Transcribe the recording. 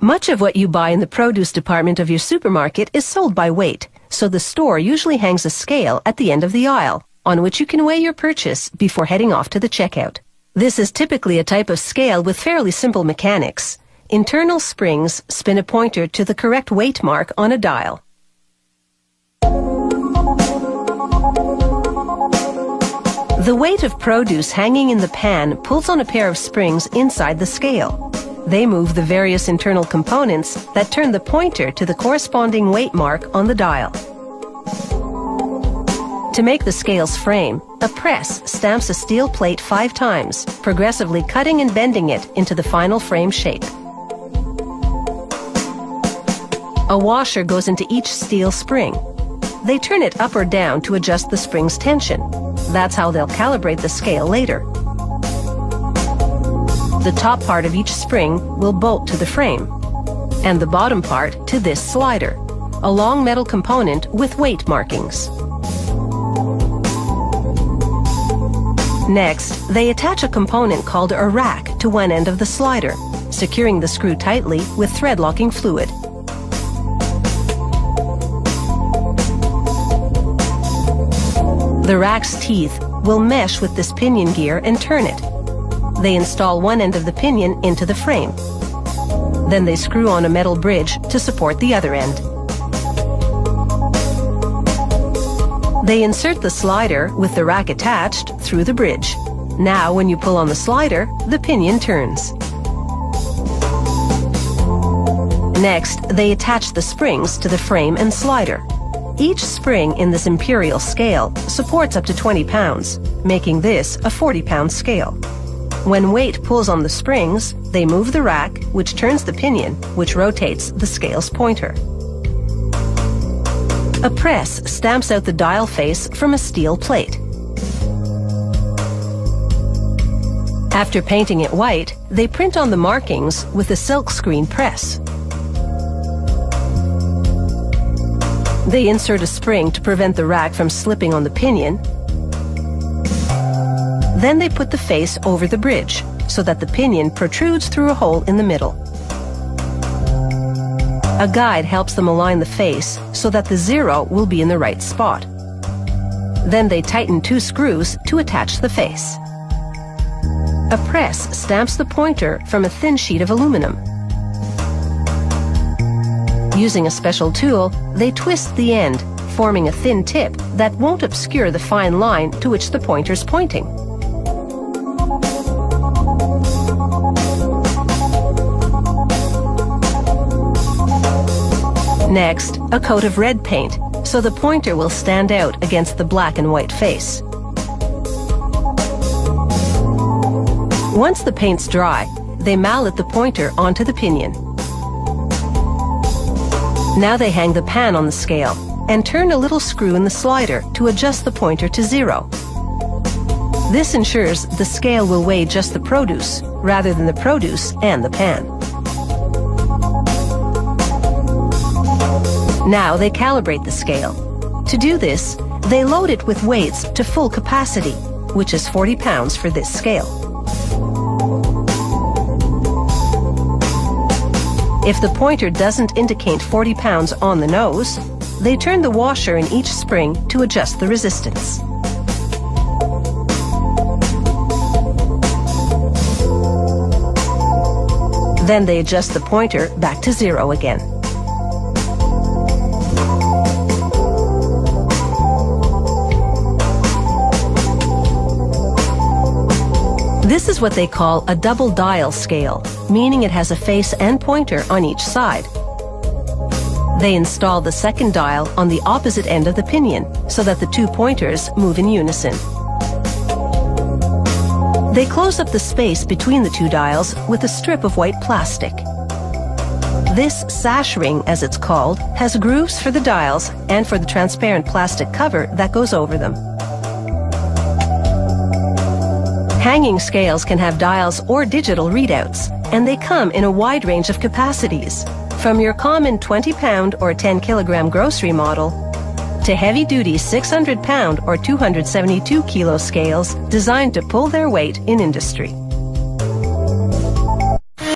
Much of what you buy in the produce department of your supermarket is sold by weight, so the store usually hangs a scale at the end of the aisle, on which you can weigh your purchase before heading off to the checkout. This is typically a type of scale with fairly simple mechanics. Internal springs spin a pointer to the correct weight mark on a dial. The weight of produce hanging in the pan pulls on a pair of springs inside the scale. They move the various internal components that turn the pointer to the corresponding weight mark on the dial. To make the scale's frame, a press stamps a steel plate 5 times, progressively cutting and bending it into the final frame shape. A washer goes into each steel spring. They turn it up or down to adjust the spring's tension. That's how they'll calibrate the scale later. The top part of each spring will bolt to the frame, and the bottom part to this slider, a long metal component with weight markings. Next, they attach a component called a rack to one end of the slider, securing the screw tightly with thread-locking fluid. The rack's teeth will mesh with this pinion gear and turn it. They install one end of the pinion into the frame. Then they screw on a metal bridge to support the other end. They insert the slider with the rack attached through the bridge. Now, when you pull on the slider, the pinion turns. Next, they attach the springs to the frame and slider. Each spring in this imperial scale supports up to 20 pounds, making this a 40-pound scale. When weight pulls on the springs, they move the rack, which turns the pinion, which rotates the scale's pointer. A press stamps out the dial face from a steel plate. After painting it white, they print on the markings with a silkscreen press. They insert a spring to prevent the rack from slipping on the pinion. Then they put the face over the bridge so that the pinion protrudes through a hole in the middle. A guide helps them align the face so that the zero will be in the right spot. Then they tighten 2 screws to attach the face. A press stamps the pointer from a thin sheet of aluminum. Using a special tool, they twist the end, forming a thin tip that won't obscure the fine line to which the pointer's pointing. Next, a coat of red paint, so the pointer will stand out against the black and white face. Once the paint's dry, they mallet the pointer onto the pinion. Now they hang the pan on the scale and turn a little screw in the slider to adjust the pointer to 0. This ensures the scale will weigh just the produce rather than the produce and the pan. Now they calibrate the scale. To do this, they load it with weights to full capacity, which is 40 pounds for this scale. If the pointer doesn't indicate 40 pounds on the nose, they turn the washer in each spring to adjust the resistance. Then they adjust the pointer back to 0 again. This is what they call a double dial scale, meaning it has a face and pointer on each side. They install the second dial on the opposite end of the pinion so that the 2 pointers move in unison. They close up the space between the 2 dials with a strip of white plastic. This sash ring, as it's called, has grooves for the dials and for the transparent plastic cover that goes over them. Hanging scales can have dials or digital readouts, and they come in a wide range of capacities, from your common 20-pound or 10-kilogram grocery model to heavy-duty 600-pound or 272-kilo scales designed to pull their weight in industry.